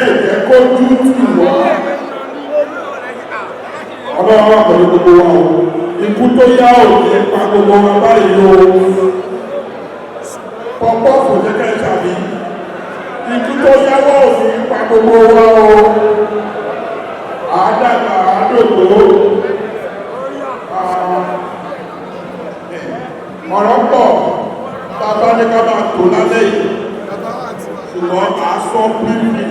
Ẹ̀jẹ̀ kó dúdú wọ́n. Ọlọ́run wà pẹ̀lú gbogbo wa o. Ikú tó yá ò ní pa gbogbo wa báyìí o. Pọ̀pọ̀ kò jẹ́ ká ìṣàbí. Ikú tó yáwọ́ ò ní pa gbogbo wa o. Àádàgbà àádògbò. Ọ̀rọ̀ pọ̀ bàbá ní ká máa tò lálẹ́ yìí. Ṣùgbọ́n àásọ pípì.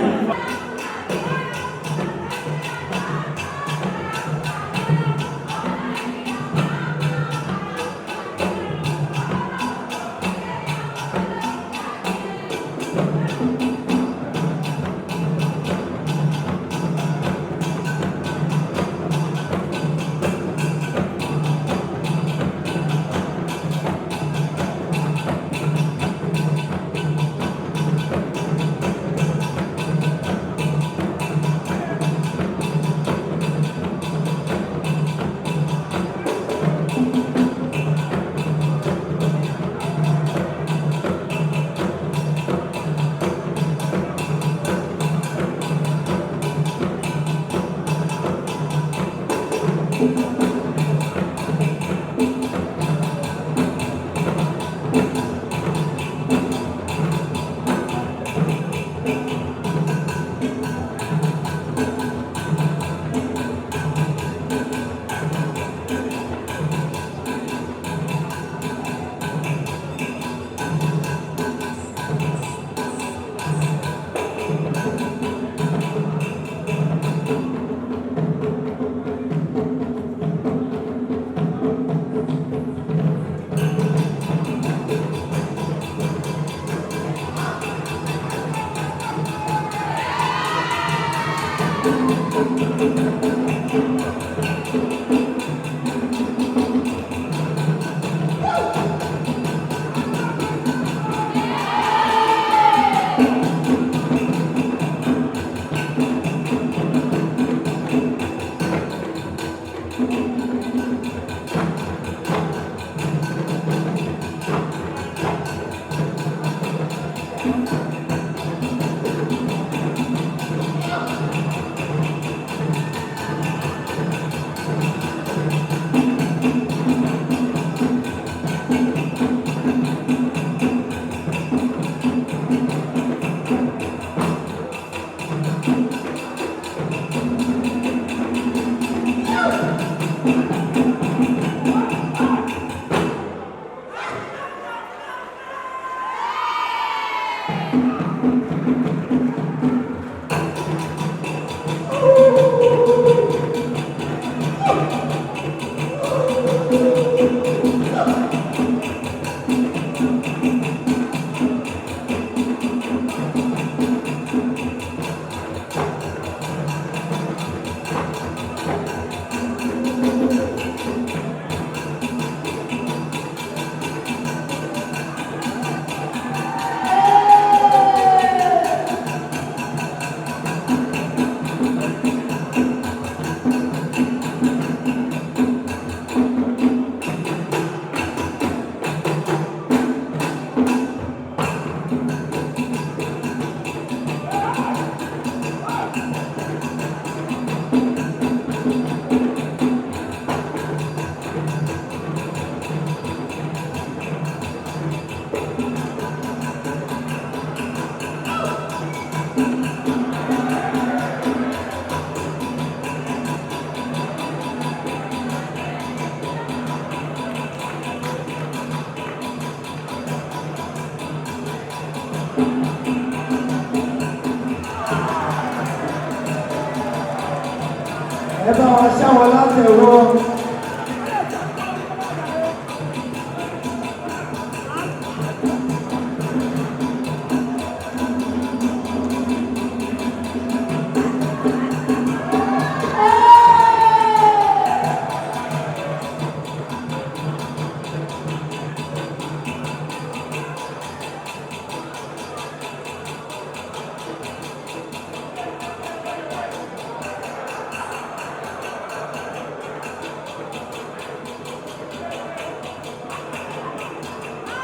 ẹ bá wa ṣáwọn látẹ̀wọ́.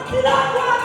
Tidak kuat.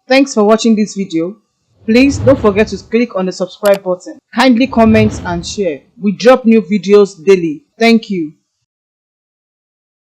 Thanks for watching this video. Please don't forget to click on the subscribe button. Kindly comment and share. We drop new videos daily. Thank you.